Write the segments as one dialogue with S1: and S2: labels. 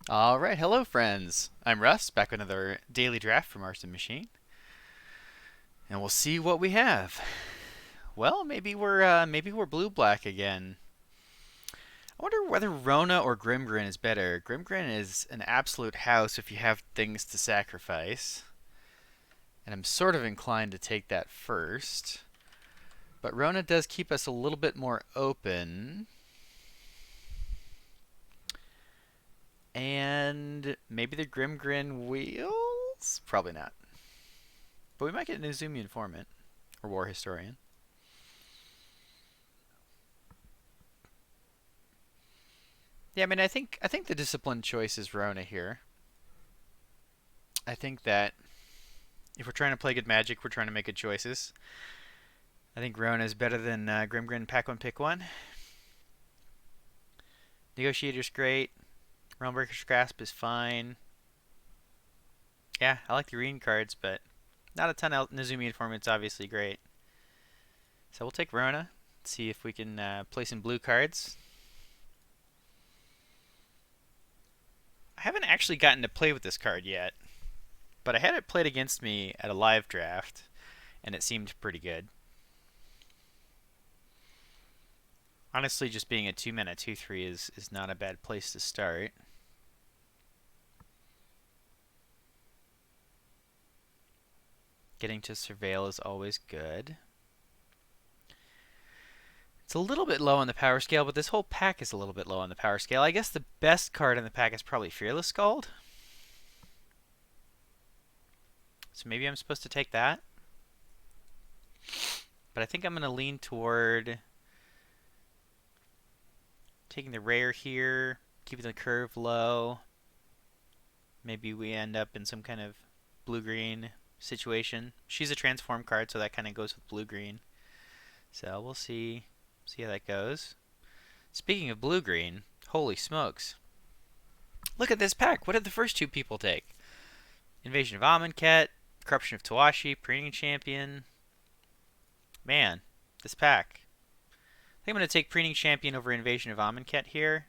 S1: All right, hello friends. I'm Russ, back with another daily draft from Arson Machine, and we'll see what we have. Well, maybe we're blue black again. I wonder whether Rona or Grimgrin is better. Grimgrin is an absolute house if you have things to sacrifice, and I'm sort of inclined to take that first. But Rona does keep us a little bit more open, and maybe the Grimgrin wheels? Probably not. But we might get an Izumi informant or war historian. Yeah, I mean, I think the disciplined choice is Rona here. I think that if we're trying to play good Magic, we're trying to make good choices. I think Rona is better than Grimgrin Pack One Pick One. Negotiator's great. Realmbreaker's Grasp is fine. Yeah, I like the green cards, but not a ton of Nezumi Informant's obviously great. So we'll take Rona. See if we can play some blue cards. I haven't actually gotten to play with this card yet, but I had it played against me at a live draft, and it seemed pretty good. Honestly, just being a 2-mana 2/3 is not a bad place to start. Getting to Surveil is always good. It's a little bit low on the power scale, but this whole pack is a little bit low on the power scale. I guess the best card in the pack is probably Fearless Scald. So maybe I'm supposed to take that. But I think I'm going to lean toward taking the rare here, keeping the curve low. Maybe we end up in some kind of blue-green situation. She's a transform card, so that kind of goes with blue-green. So we'll see how that goes. Speaking of blue-green, holy smokes. Look at this pack. What did the first two people take? Invasion of Amonkhet, Corruption of Tawashi, Preening Champion. Man, this pack. I think I'm going to take Preening Champion over Invasion of Amonkhet here.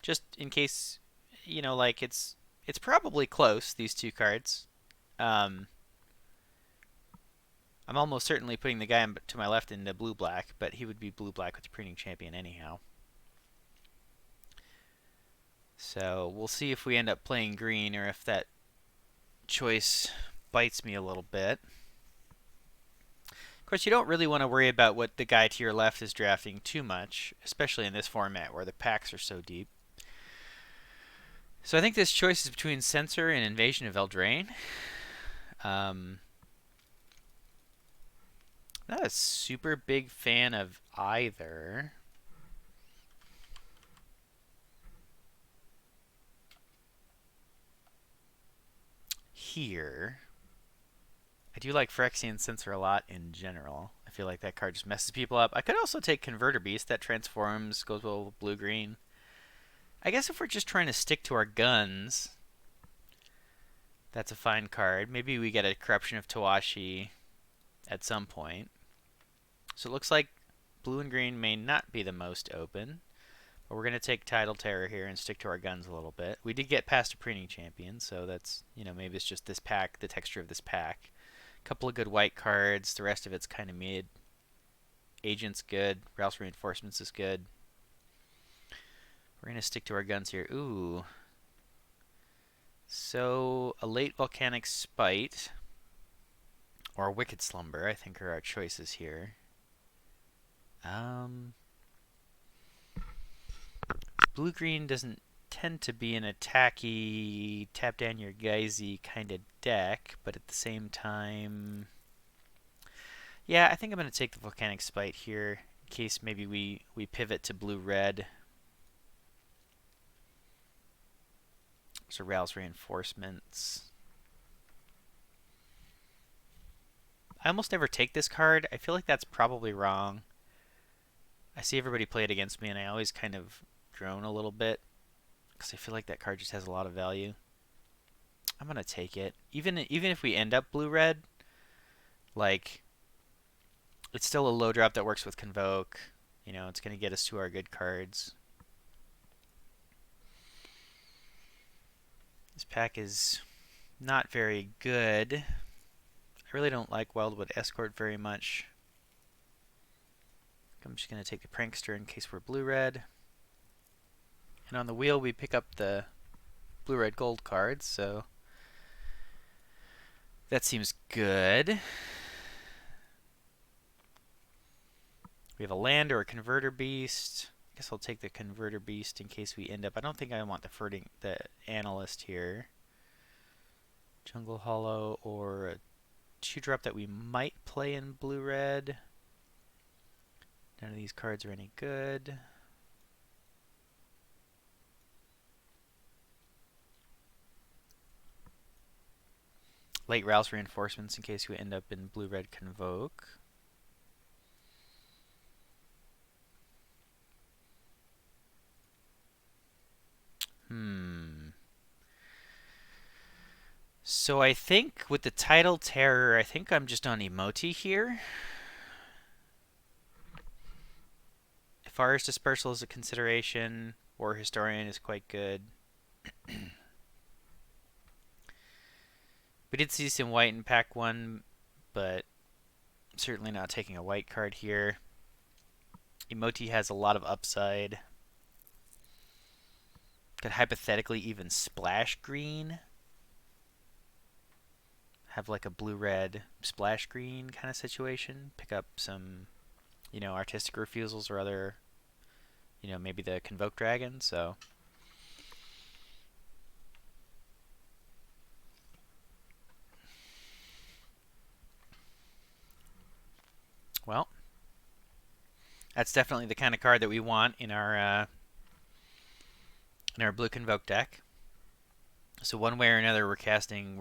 S1: Just in case, like it's probably close, these two cards. Um, I'm almost certainly putting the guy to my left into blue-black, but he would be blue-black with the Preening Champion anyhow. So we'll see if we end up playing green or if that choice bites me a little bit. Of course, you don't really want to worry about what the guy to your left is drafting too much, especially in this format where the packs are so deep. So I think this choice is between Censor and Invasion of Eldraine. Not a super big fan of either. Here, I do like Phyrexian Censor a lot in general. I feel like that card just messes people up. I could also take Converter Beast. That transforms, goes well with blue-green. I guess if we're just trying to stick to our guns, that's a fine card. Maybe we get a Corruption of Tawashi at some point. So it looks like blue and green may not be the most open. But we're going to take Tidal Terror here and stick to our guns a little bit. We did get past a Preening Champion, so that's, maybe it's just this pack, the texture of this pack. A couple of good white cards. The rest of it's kind of mid. Agent's good. Rouse Reinforcements is good. We're going to stick to our guns here. Ooh. So, a late Volcanic Spite or a Wicked Slumber, I think, are our choices here. Blue-green doesn't tend to be an attacky, tap down your guysy kind of deck, but at the same time, yeah, I think I'm going to take the Volcanic Spite here in case maybe we pivot to blue-red. So Rouse Reinforcements. I almost never take this card. I feel like that's probably wrong. I see everybody play it against me, and I always kind of drone a little bit because I feel like that card just has a lot of value. I'm gonna take it, even if we end up blue-red. Like, it's still a low drop that works with Convoke. It's gonna get us to our good cards. This pack is not very good. I really don't like Wildwood Escort very much. I'm just going to take the Prankster in case we're blue-red. And on the wheel we pick up the blue-red gold cards, so that seems good. We have a land or a converter beast. I guess I'll take the converter beast in case we end up. I don't think I want the analyst here. Jungle Hollow or a 2-drop that we might play in blue-red. None of these cards are any good. Late Rouse Reinforcements in case we end up in blue-red Convoke. So I think with the Tidal Terror, I think I'm just on Emoti here. If Forest Dispersal is a consideration, War Historian is quite good. We did see some white in pack 1, but certainly not taking a white card here. Emoti has a lot of upside. Could hypothetically even splash green. Have like a blue-red splash green kind of situation. Pick up some, artistic refusals or other, maybe the Convoke Dragon, so. Well, that's definitely the kind of card that we want in our blue Convoke deck. So one way or another, we're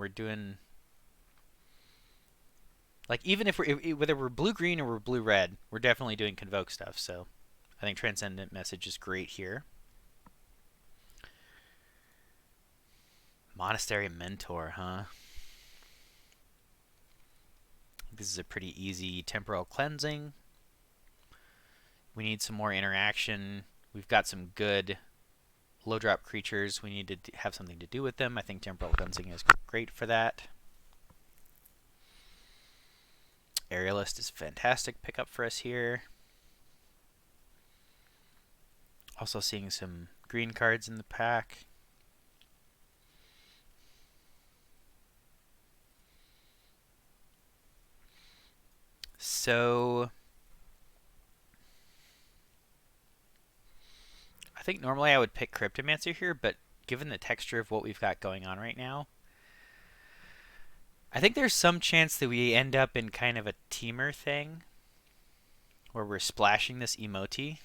S1: doing, like, even if whether we're blue-green or we're blue-red, we're definitely doing Convoke stuff. So I think Transcendent Message is great here. Monastery Mentor, huh? This is a pretty easy temporal cleansing. We need some more interaction. We've got some good low drop creatures. We need to have something to do with them. I think temporal cleansing is great for that. Aerialist is a fantastic pickup for us here. Also seeing some green cards in the pack. So I think normally I would pick Cryptomancer here, but given the texture of what we've got going on right now, I think there's some chance that we end up in kind of a Temur thing where we're splashing this Emoti.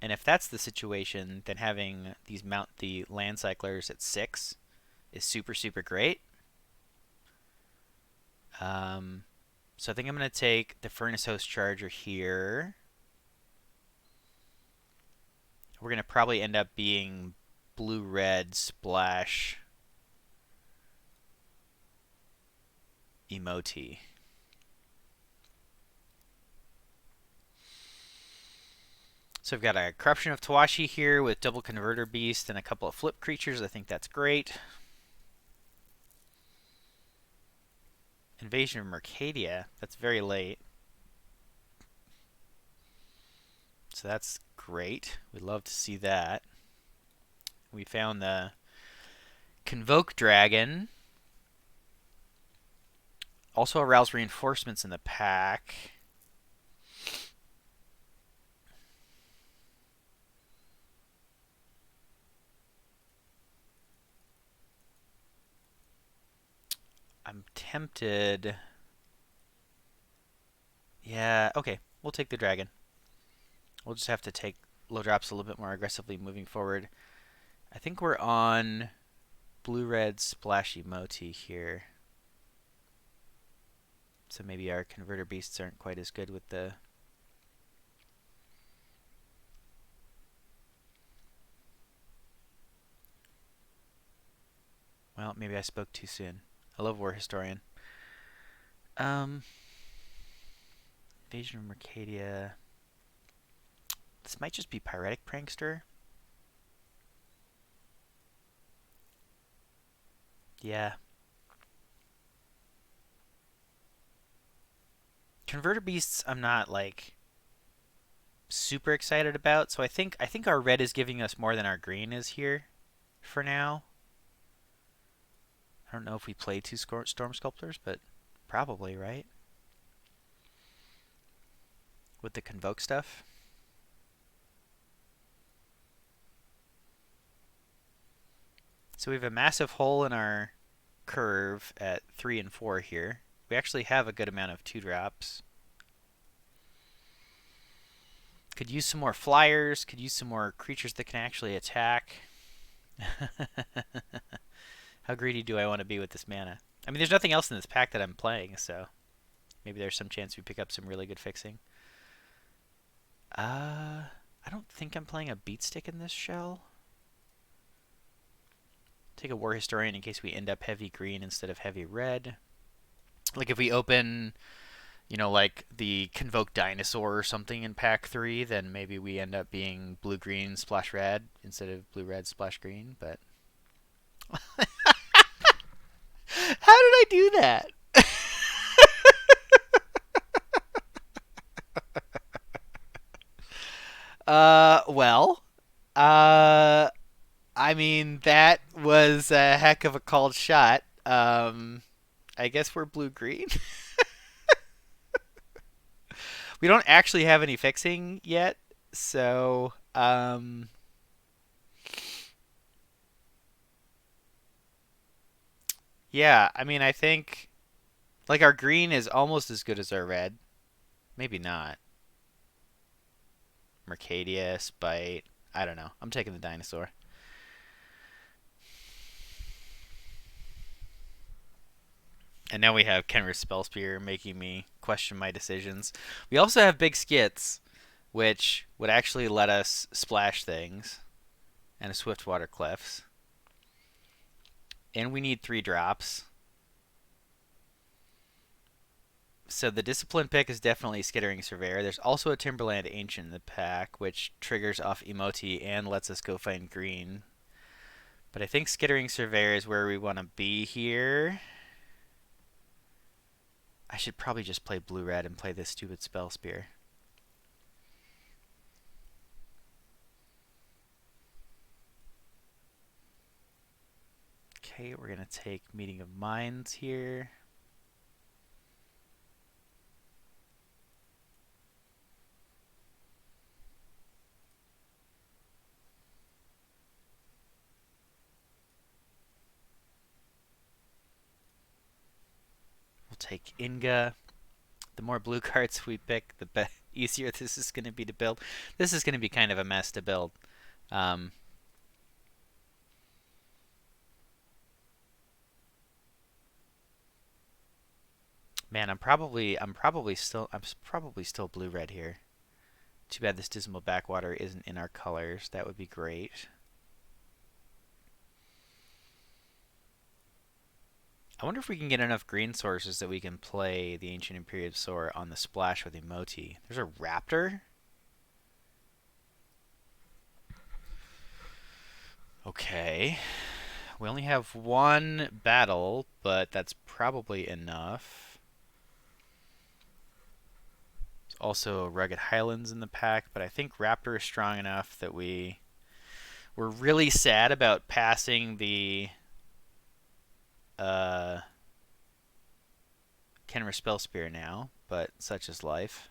S1: And if that's the situation, then having these mount the land cyclers at 6 is super, super great. So I think I'm going to take the Furnace Host Charger here. We're going to probably end up being blue-red splash Emoti. So we've got a Corruption of Tawashi here with double Converter Beast and a couple of flip creatures. I think that's great. Invasion of Mercadia. That's very late. So that's great. We'd love to see that. We found the Convoke Dragon. Also arouse reinforcements in the pack. I'm tempted. Yeah, okay. We'll take the dragon. We'll just have to take low drops a little bit more aggressively moving forward. I think we're on blue-red splash Emoti here. So maybe our converter beasts aren't quite as good with the... Well, maybe I spoke too soon. I love War Historian. Invasion of Mercadia. This might just be Pyretic Prankster. Yeah. Converter beasts I'm not like super excited about, so I think our red is giving us more than our green is here for now. I don't know if we play two storm sculptors, but probably, right? With the convoke stuff. So we have a massive hole in our curve at 3 and 4 here. We actually have a good amount of 2-drops. Could use some more flyers, could use some more creatures that can actually attack. How greedy do I want to be with this mana? I mean, there's nothing else in this pack that I'm playing, so maybe there's some chance we pick up some really good fixing. I don't think I'm playing a beat stick in this shell. Take a War Historian in case we end up heavy green instead of heavy red. Like if we open, like the Convoke Dinosaur or something in pack 3, then maybe we end up being blue-green splash red instead of blue-red splash green, but how did I do that? Well, uh, I mean, that was a heck of a called shot. I guess we're blue-green. We don't actually have any fixing yet, so yeah. I mean, I think like our green is almost as good as our red. Maybe not. Mercadia, Spite. I don't know. I'm taking the dinosaur. And now we have Kenris Spellspear making me question my decisions. We also have Big Skits, which would actually let us splash things, and a Swiftwater Cliffs. And we need 3 drops. So the Discipline pick is definitely Skittering Surveyor. There's also a Timberland Ancient in the pack, which triggers off Emoti and lets us go find green. But I think Skittering Surveyor is where we want to be here. I should probably just play blue-red and play this stupid Spell Spear. Okay, we're going to take Meeting of Minds here. We'll take Inga. The more blue cards we pick, the easier this is going to be to build. This is going to be kind of a mess to build. Um, Man, I'm probably still blue-red here. Too bad this Dismal Backwater isn't in our colors. That would be great. I wonder if we can get enough green sources that we can play the Ancient Imperiosaur on the splash with Emoti. There's a Raptor? Okay. We only have one battle, but that's probably enough. There's also Rugged Highlands in the pack, but I think Raptor is strong enough that we're really sad about passing the uh, Kenner Spell Spear now, but such is life.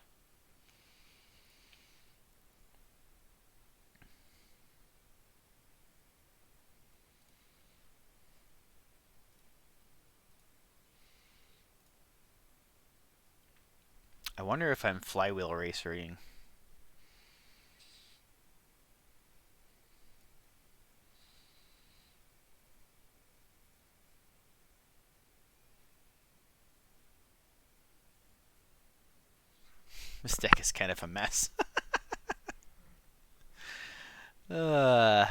S1: I wonder if I'm flywheel racering. This deck is kind of a mess. uh,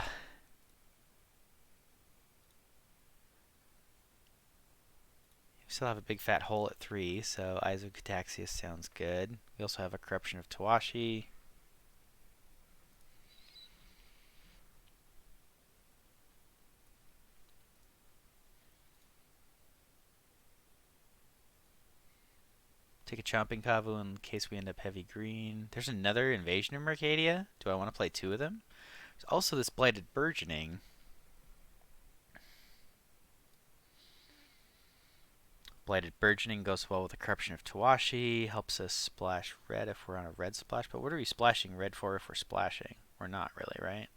S1: we still have a big fat hole at 3, so Eyes of Cataxius sounds good. We also have a Corruption of Tawashi. Take a Chomping Kavu in case we end up heavy green. There's another Invasion of Mercadia. Do I want to play two of them? There's also this Blighted Burgeoning. Blighted Burgeoning goes well with the Corruption of Tawashi. Helps us splash red if we're on a red splash. But what are we splashing red for if we're splashing? We're not really, right?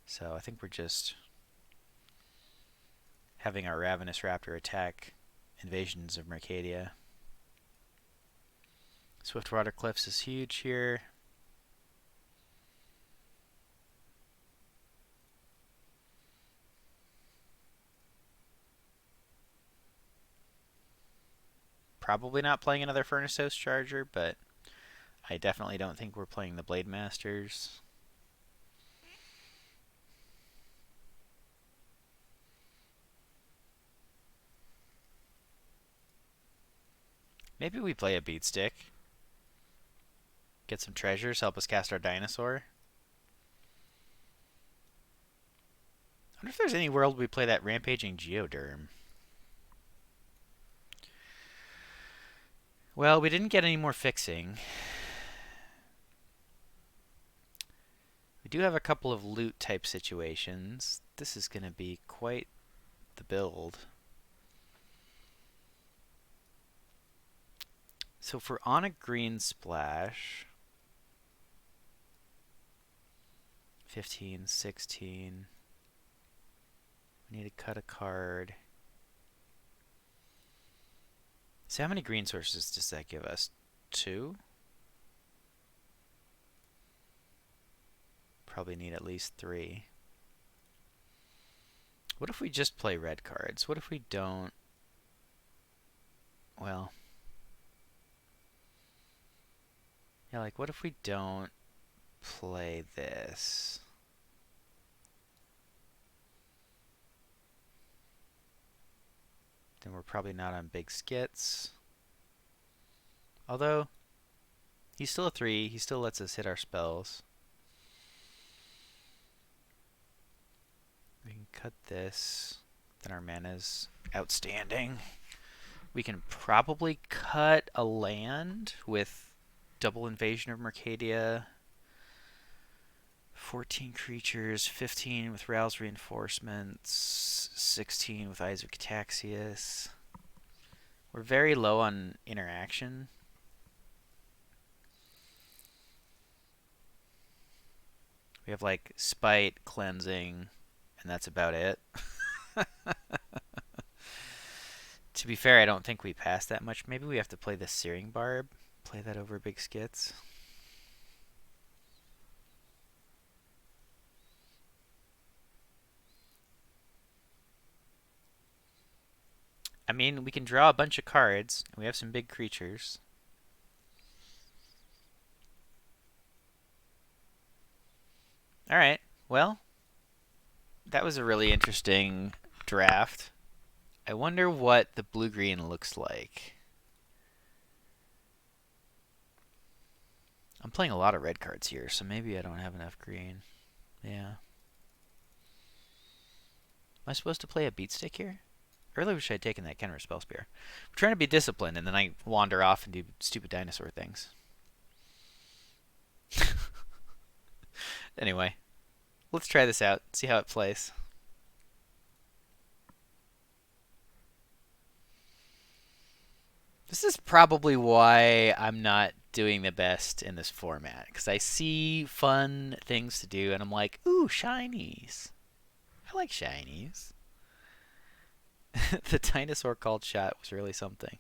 S1: So I think we're just having our Ravenous Raptor attack Invasions of Mercadia. Swiftwater Cliffs is huge here. Probably not playing another Furnace Host Charger, but I definitely don't think we're playing the Blade Masters. Maybe we play a Beat Stick. Get some treasures, help us cast our dinosaur. I wonder if there's any world we play that Rampaging Geoderm. Well, we didn't get any more fixing. We do have a couple of loot type situations. This is going to be quite the build. So if we're on a green splash, 15, 16, we need to cut a card. So how many green sources does that give us? 2? Probably need at least 3. What if we just play red cards? What if we don't? Well, yeah, like what if we don't play this? Then we're probably not on big skits. Although, he's still a 3. He still lets us hit our spells. We can cut this. Then our mana's outstanding. We can probably cut a land with double Invasion of Mercadia. 14 creatures, 15 with Rouse Reinforcements, 16 with Eyes of Cataxius. We're very low on interaction. We have like Spite, Cleansing, and that's about it. To be fair, I don't think we passed that much. Maybe we have to play the Searing Barb. Play that over big skits. I mean, we can draw a bunch of cards, and we have some big creatures. Alright, well, that was a really interesting draft. I wonder what the blue-green looks like. I'm playing a lot of red cards here, so maybe I don't have enough green. Yeah. Am I supposed to play a Beat Stick here? I really wish I had taken that Kenner Spell Spear. I'm trying to be disciplined, and then I wander off and do stupid dinosaur things. Anyway, let's try this out, see how it plays. This is probably why I'm not doing the best in this format, because I see fun things to do, and I'm like, ooh, shinies. I like shinies. The dinosaur called shot was really something.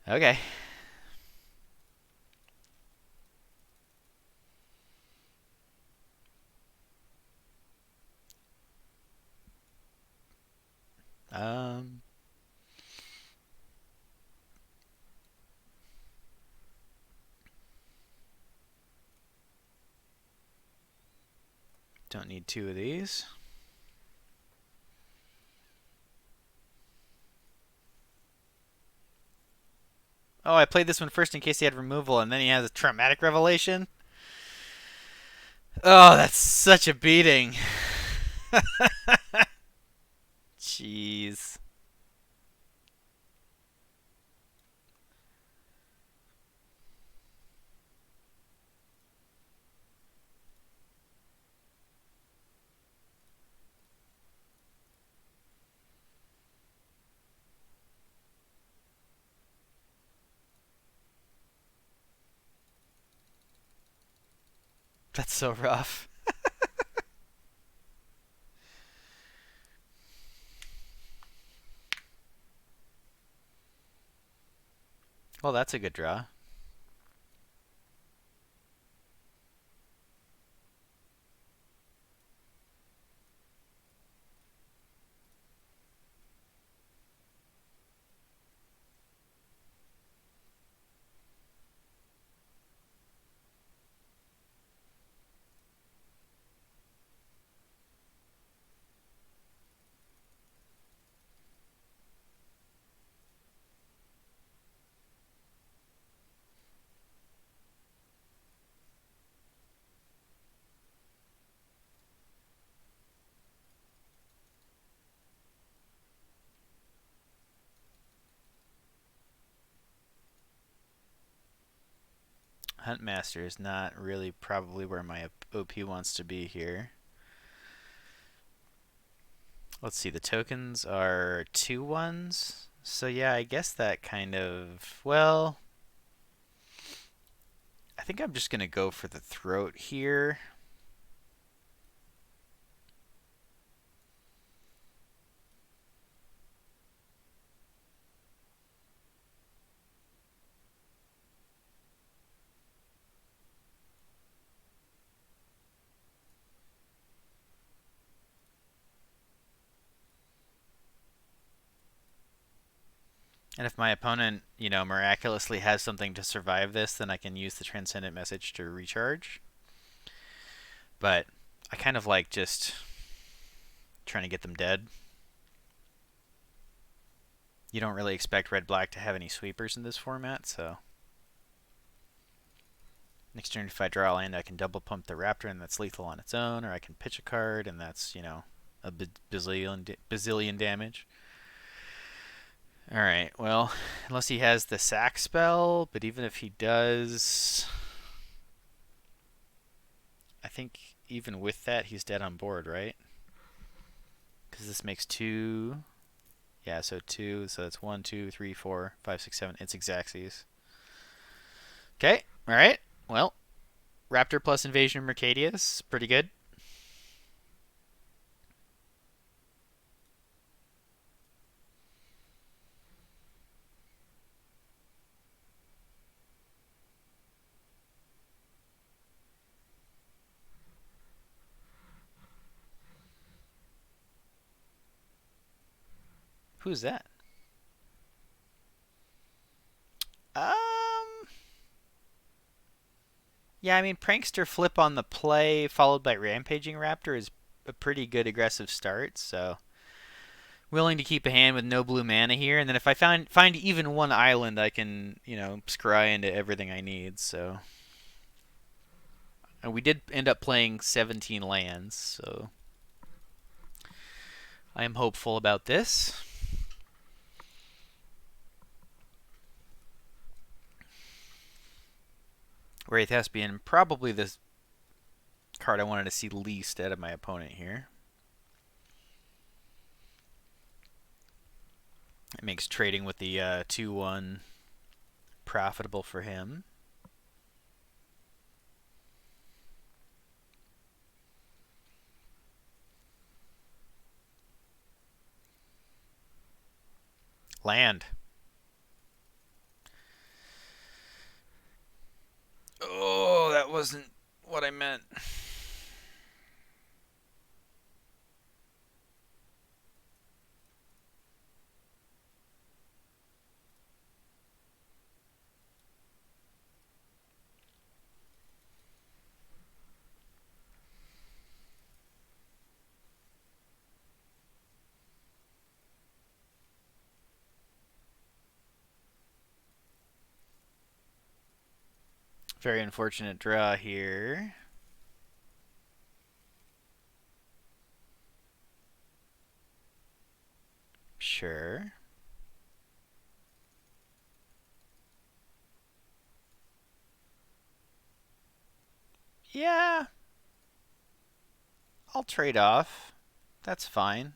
S1: Okay. Um. Don't need 2 of these. Oh, I played this one first in case he had removal, and then he has a traumatic revelation. Oh, that's such a beating. Jeez. That's so rough. Well, that's a good draw. Huntmaster is not really probably where my OP wants to be here. Let's see, the tokens are 2/1s. So yeah, I guess that kind of, well, I think I'm just going to go for the throat here. And if my opponent, miraculously has something to survive this, then I can use the Transcendent Message to recharge. But I kind of like just trying to get them dead. You don't really expect red-black to have any sweepers in this format, so... Next turn, if I draw a land, I can double pump the Raptor, and that's lethal on its own, or I can pitch a card, and that's, a bazillion damage. Alright, well, unless he has the sack spell, but even if he does... I think even with that, he's dead on board, right? Because this makes 2... Yeah, so 2, so it's 1, 2, 3, 4, 5, 6, 7. It's Xaxes. Okay, alright. Well, Raptor plus Invasion of Mercadius. Pretty good. Who's that? Um... Yeah, I mean, Prankster flip on the play followed by Rampaging Raptor is a pretty good aggressive start, so... Willing to keep a hand with no blue mana here, and then if I find even one island, I can, scry into everything I need, so... And we did end up playing 17 lands, so... I am hopeful about this. Wraith Thespian, probably the card I wanted to see least out of my opponent here. It makes trading with the 2/1 profitable for him. Land. Oh, that wasn't what I meant. Very unfortunate draw here. Sure. Yeah, I'll trade off. That's fine.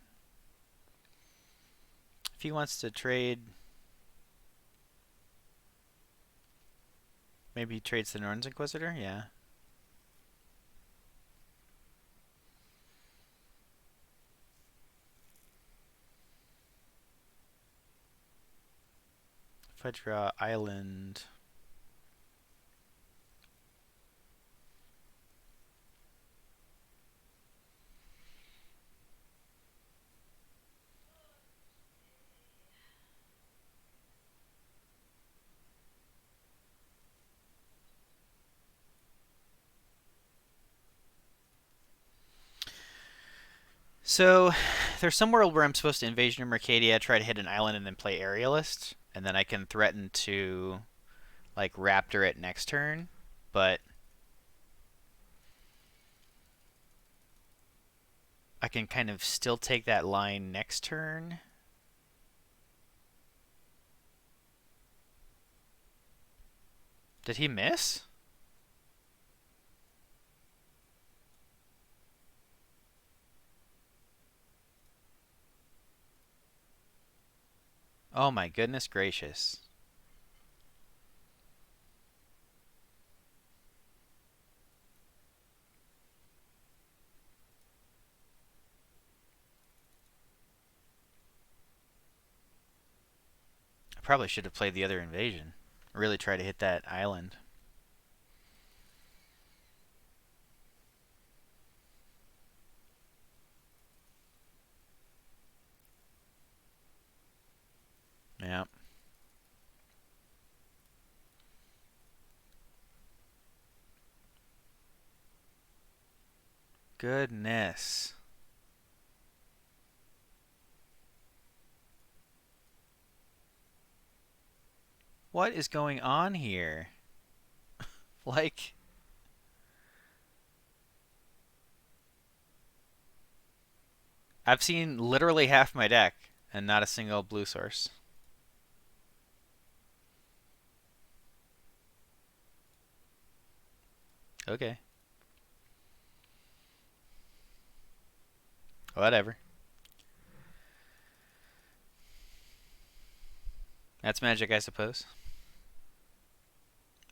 S1: If he wants to trade... Maybe he trades the Norns Inquisitor? Yeah. If I draw island... So, there's some world where I'm supposed to Invasion of Mercadia, try to hit an island, and then play Aerialist, and then I can threaten to, like, Raptor it next turn, but I can kind of still take that line next turn. Did he miss? Oh my goodness gracious. I probably should have played the other invasion. Really try to hit that island. Yeah. Goodness. What is going on here? Like, I've seen literally half my deck and not a single blue source. Okay. Whatever. That's magic, I suppose.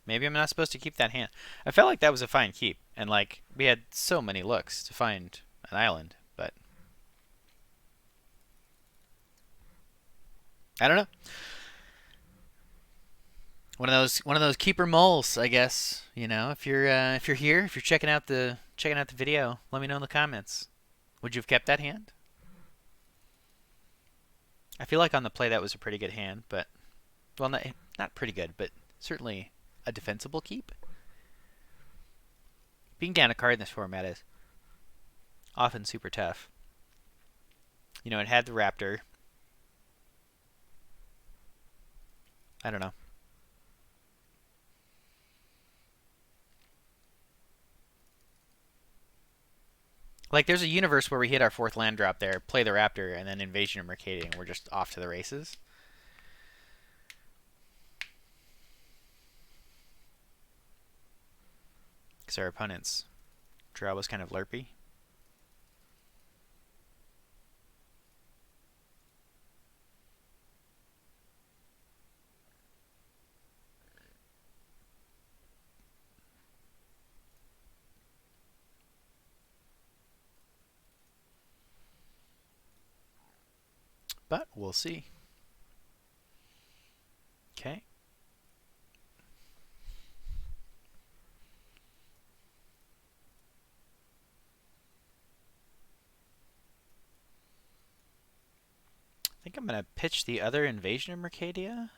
S1: Maybe I'm not supposed to keep that hand. I felt like that was a fine keep, and like we had so many looks to find an island, but I don't know. One of those keeper moles, I guess. You know, if you're here, if you're checking out the video, let me know in the comments. Would you have kept that hand? I feel like on the play that was a pretty good hand, but well, not pretty good, but certainly a defensible keep. Being down a card in this format is often super tough. You know, it had the Raptor. I don't know. Like, there's a universe where we hit our fourth land drop there, play the Raptor, and then Invasion of Mercadia, and we're just off to the races. Because our opponent's draw was kind of lerpy. But we'll see. Okay. I think I'm going to pitch the other Invasion of Mercadia.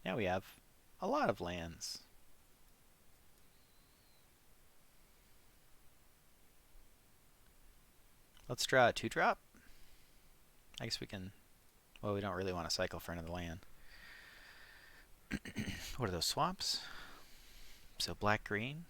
S1: Now we have a lot of lands. Let's draw a 2-drop. I guess we can... Well, we don't really want to cycle for another land. What are those swamps? So black-green.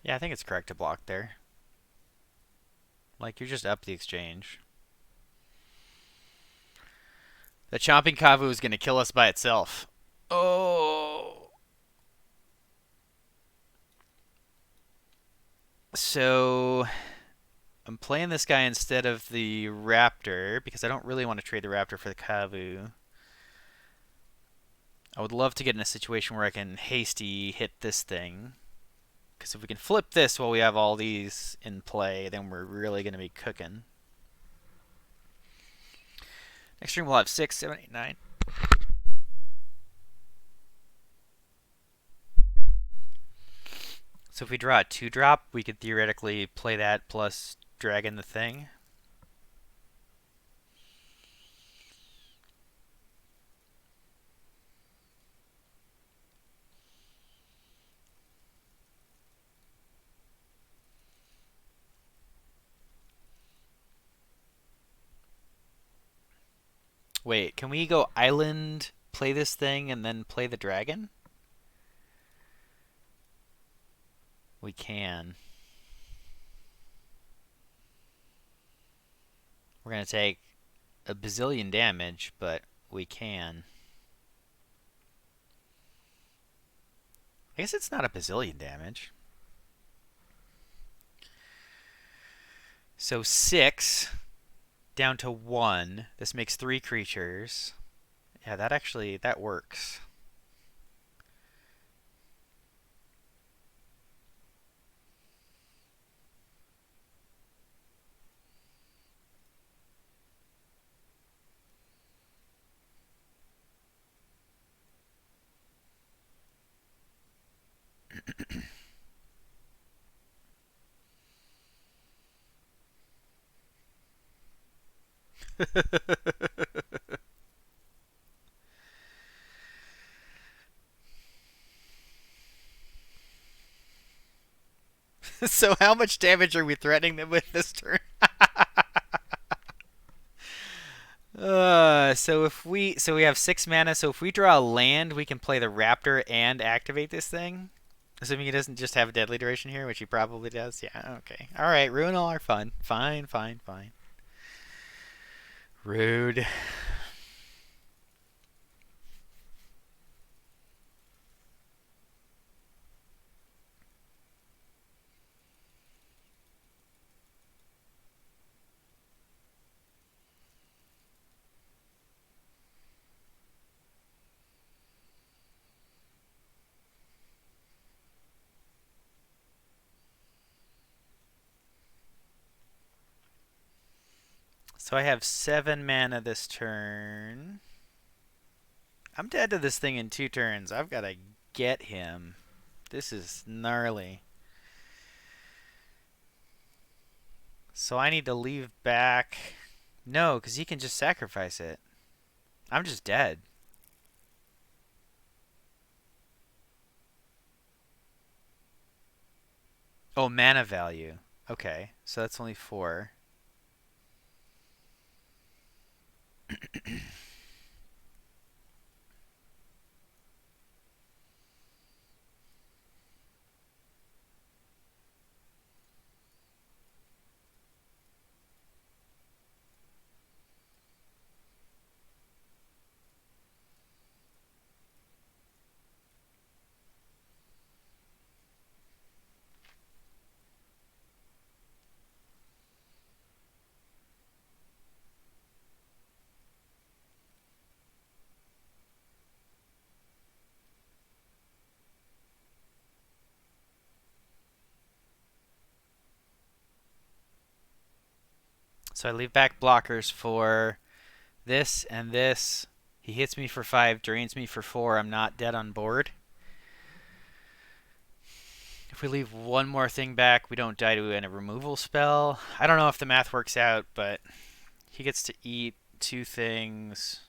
S1: Yeah, I think it's correct to block there. Like, you're just up the exchange. The chomping Kavu is going to kill us by itself. Oh. So, I'm playing this guy instead of the Raptor because I don't really want to trade the Raptor for the Kavu. I would love to get in a situation where I can hasty hit this thing. Because if we can flip this while we have all these in play, then we're really going to be cooking. Next turn we'll have 6, 7, 8, 9. So if we draw a 2-drop, we could theoretically play that plus dragon the thing. Wait, can we go island, play this thing, and then play the dragon? We can. We're going to take a bazillion damage, but we can. I guess it's not a bazillion damage. So 6 down to 1. This makes 3 creatures. Yeah, that works. So how much damage are we threatening them with this turn? So we have 6 mana. So if we draw a land, we can play the Raptor and activate this thing. Assuming he doesn't just have a deadly duration here, which he probably does. Yeah, okay. All right, ruin all our fun. Fine, fine, fine. Rude. So I have 7 mana this turn. I'm dead to this thing in 2 turns. I've got to get him. This is gnarly. So I need to leave back. No, because he can just sacrifice it. I'm just dead. Oh, mana value. Okay, so that's only 4. So I leave back blockers for this and this. He hits me for 5, drains me for 4. I'm not dead on board. If we leave one more thing back, we don't die to a removal spell. I don't know if the math works out, but he gets to eat 2 things.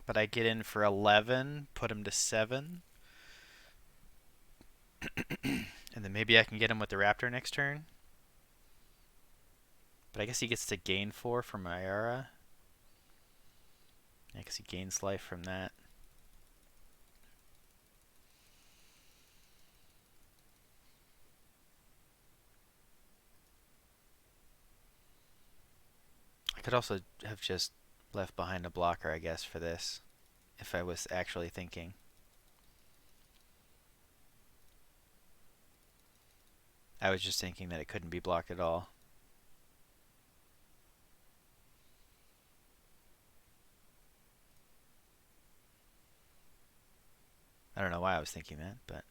S1: But I get in for 11, put him to 7. And then maybe I can get him with the Raptor next turn. But I guess he gets to gain 4 from Iara. Yeah, because he gains life from that. could also have just left behind a blocker, I guess, for this, if I was actually thinking. I was just thinking that it couldn't be blocked at all. I don't know why I was thinking that, but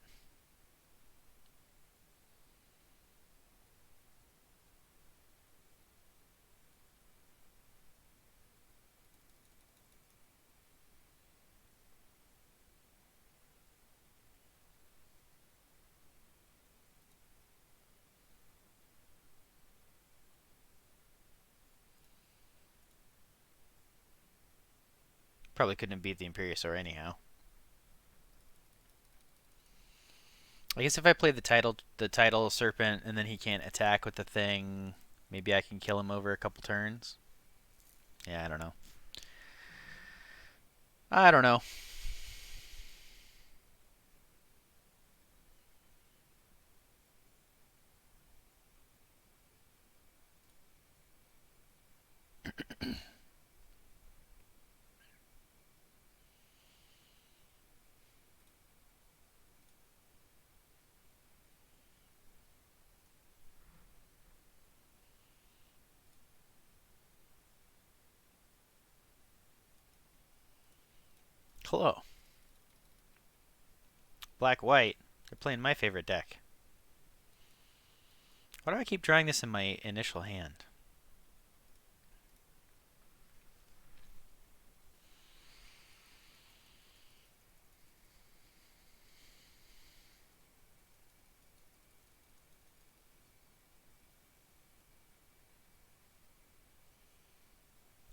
S1: probably couldn't beat the imperiosaur anyhow. I guess if I play the title serpent, and then he can't attack with the thing, maybe I can kill him over a couple turns. Yeah, I don't know. I don't know. Hello. Black white. They're playing my favorite deck. Why do I keep drawing this in my initial hand?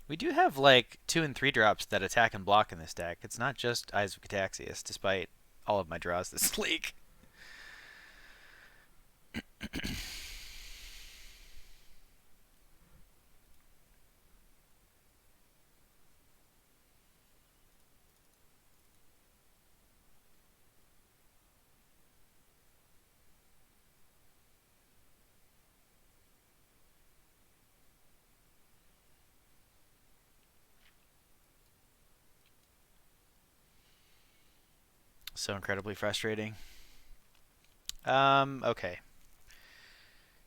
S1: We do have like 2 and 3 drops that attack and block in this deck. It's not just Eyes of Cataxius, despite all of my draws this league. So incredibly frustrating. Okay.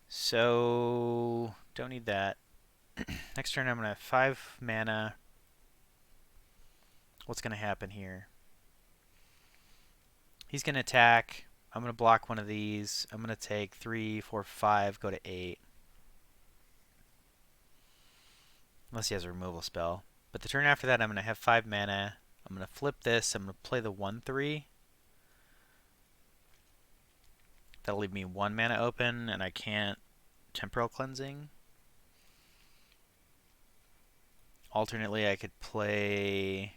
S1: So, don't need that. Next turn, I'm going to have 5 mana. What's going to happen here? He's going to attack. I'm going to block one of these. I'm going to take 3, 4, 5, go to 8. Unless he has a removal spell. But the turn after that, I'm going to have 5 mana. I'm going to flip this. I'm going to play the 1/3. That'll leave me 1 mana open, and I can't Temporal Cleansing. Alternately, I could play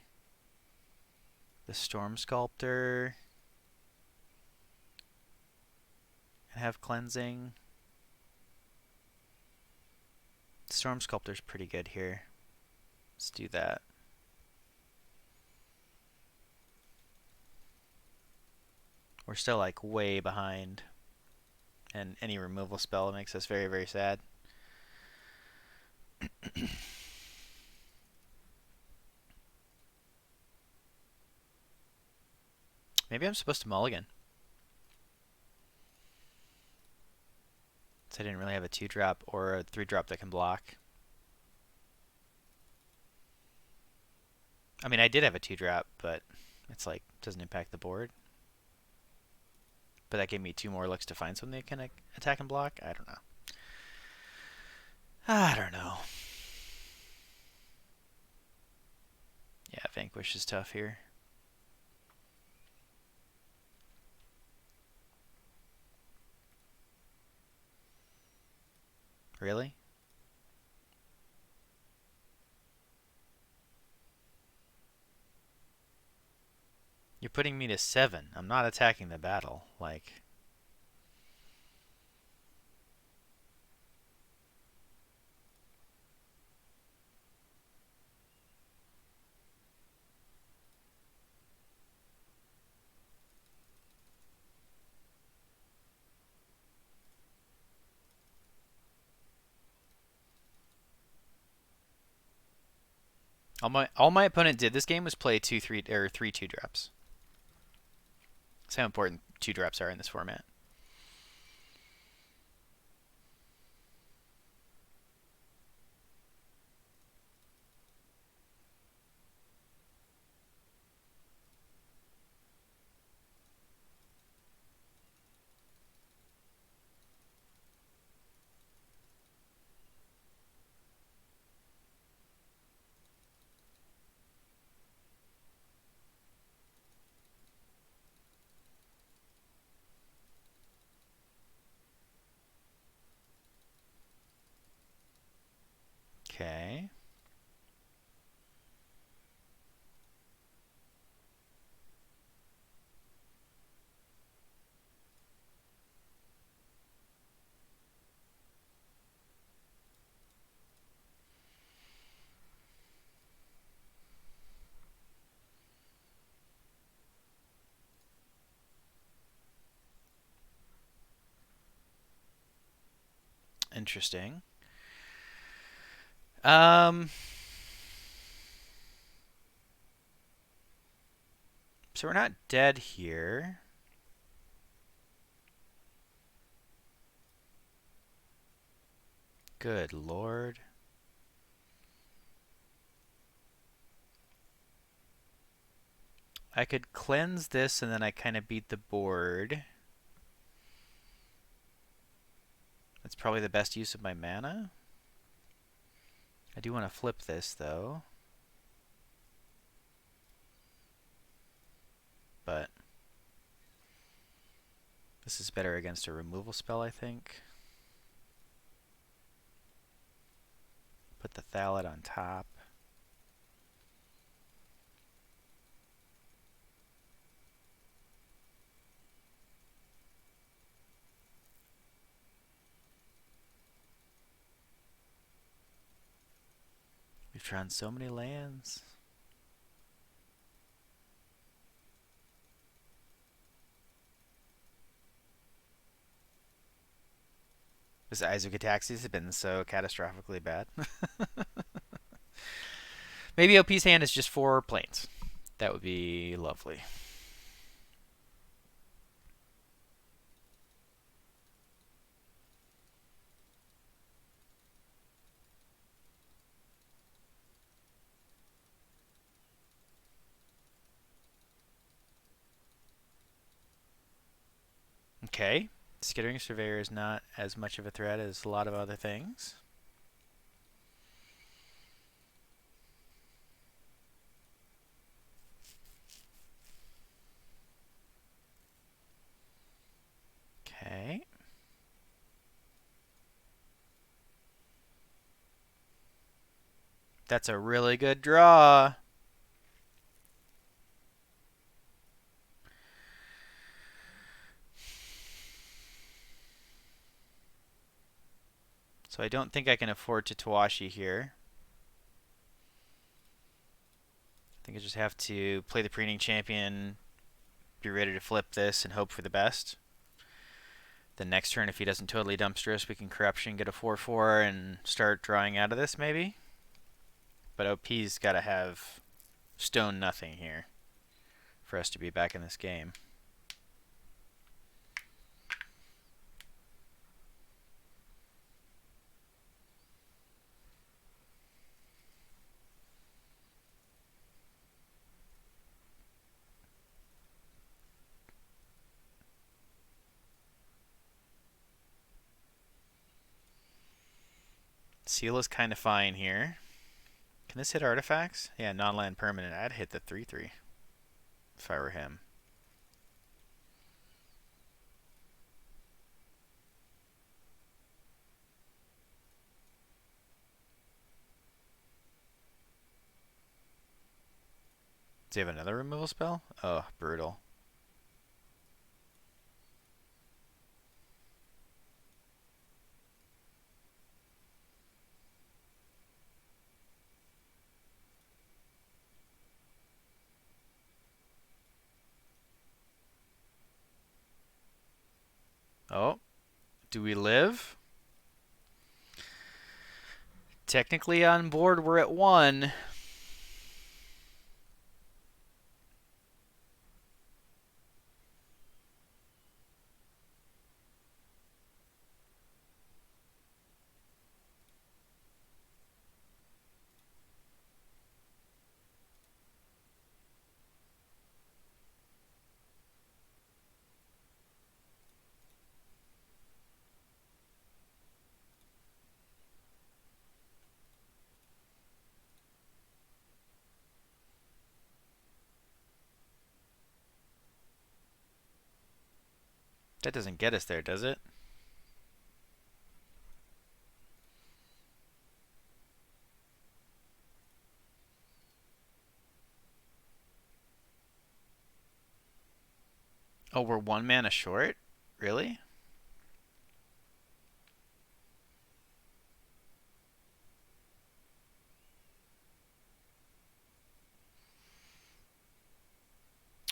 S1: the Storm Sculptor and have Cleansing. Storm Sculptor's pretty good here. Let's do that. We're still like way behind, and any removal spell makes us very, very sad. Maybe I'm supposed to mulligan. So I didn't really have a 2-drop or a 3-drop that can block. I mean, I did have a 2-drop, but it's like, doesn't impact the board. But that gave me 2 more looks to find something that can attack and block? I don't know. I don't know. Yeah, Vanquish is tough here. Really? You're putting me to 7. I'm not attacking the battle. Like, All my opponent did this game was play 3 2 drops. That's how important 2 drops are in this format. Okay. Interesting. Um, so we're not dead here. Good lord. I could cleanse this and then I kind of beat the board. That's probably the best use of my mana. I do want to flip this though. But this is better against a removal spell, I think. Put the Thalat on top. We've drawn so many lands. This Isaac Ataxis has been so catastrophically bad. Maybe OP's hand is just 4 planes. That would be lovely. Okay. Skittering Surveyor is not as much of a threat as a lot of other things. Okay. That's a really good draw. So I don't think I can afford to Tawashi here. I think I just have to play the Preening Champion, be ready to flip this, and hope for the best. The next turn, if he doesn't totally dumpster us, we can Corruption, get a 4/4, and start drawing out of this, maybe? But OP's got to have stone nothing here for us to be back in this game. Seal is kind of fine here. Can this hit artifacts? Yeah, non-land permanent. I'd hit the 3/3 if I were him. Does he have another removal spell? Oh, brutal. Oh, do we live? Technically on board, we're at 1. That doesn't get us there, does it? Oh, we're 1 mana short? Really?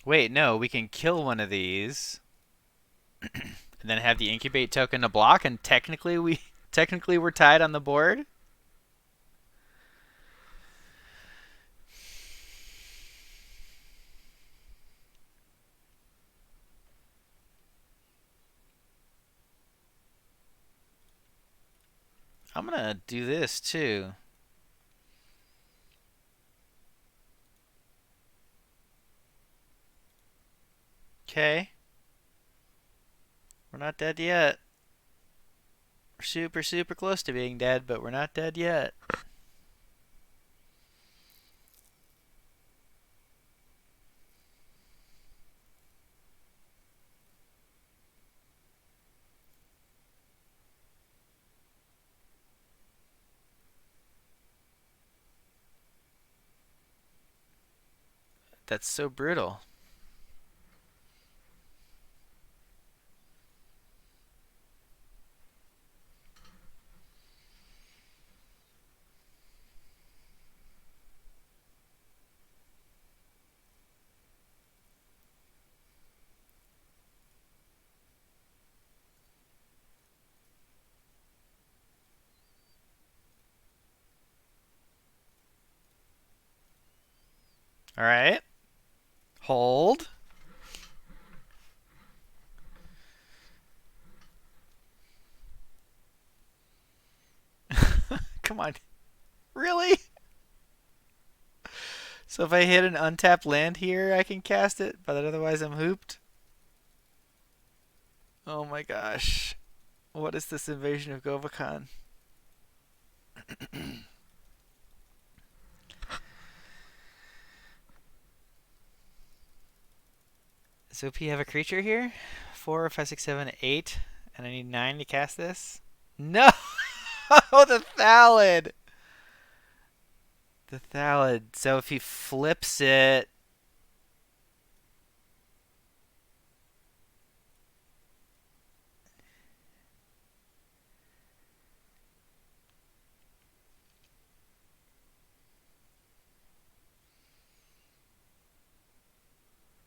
S1: Wait, no, we can kill one of these and then have the incubate token to block, and technically we're tied on the board. I'm gonna do this too. Okay. We're not dead yet. We're super, super close to being dead, but we're not dead yet. That's so brutal. All right. Hold. Come on. Really? So if I hit an untapped land here, I can cast it, but otherwise I'm hooped? Oh my gosh. What is this invasion of Govacon? Does OP have a creature here? 4, 5, 6, 7, 8, and I need 9 to cast this? No! The Thallid! The Thallid. So if he flips it...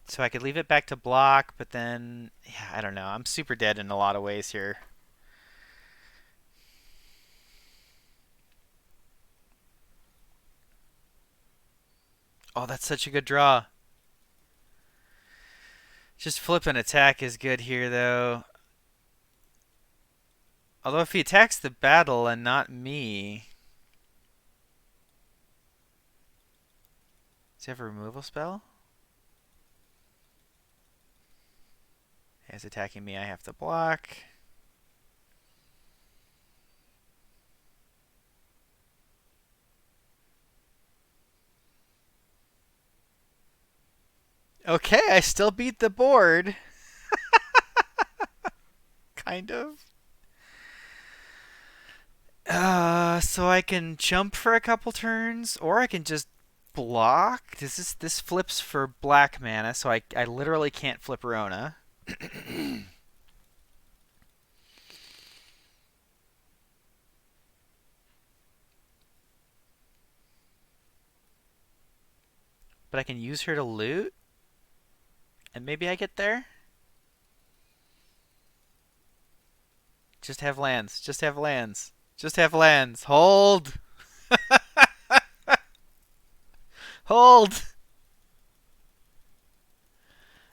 S1: So I could leave it back to block, but then... Yeah, I don't know. I'm super dead in a lot of ways here. Oh, that's such a good draw. Just flip an attack is good here, though. Although if he attacks the battle and not me... Does he have a removal spell? He's attacking me, I have to block. Okay, I still beat the board. Kind of. So I can jump for a couple turns, or I can just block. This flips for black mana, so I literally can't flip Rona. But I can use her to loot, and maybe I get there. Just have lands. Just have lands. Just have lands. Hold. Hold.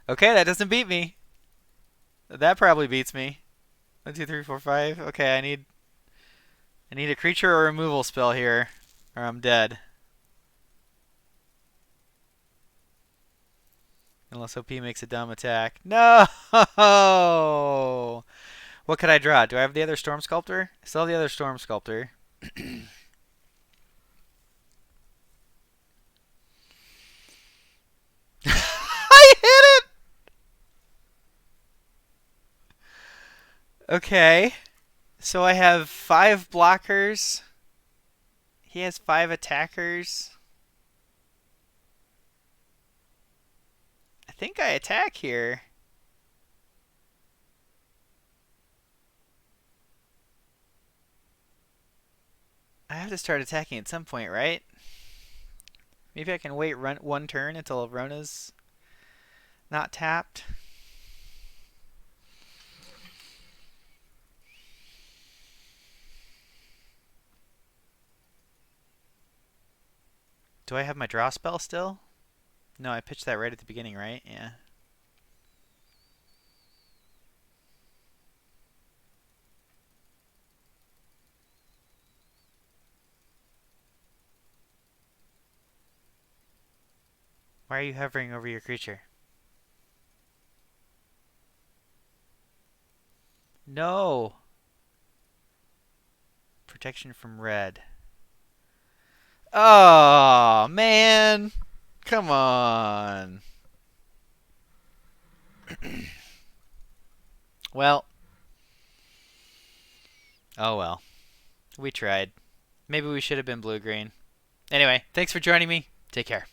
S1: Okay, that doesn't beat me. That probably beats me. 1, 2, 3, 4, 5. Okay, I need a creature or removal spell here, or I'm dead. Unless OP makes a dumb attack. No! What could I draw? Do I have the other Storm Sculptor? I still have the other Storm Sculptor. I hit it! Okay. So I have 5 blockers. He has 5 attackers. I think I attack here. I have to start attacking at some point, right? Maybe I can wait 1 turn until Rona's not tapped. Do I have my draw spell still? No, I pitched that right at the beginning, right? Yeah. Why are you hovering over your creature? No! Protection from red. Oh, man! Come on! Well, oh well. We tried. Maybe we should have been blue-green. Anyway, thanks for joining me. Take care.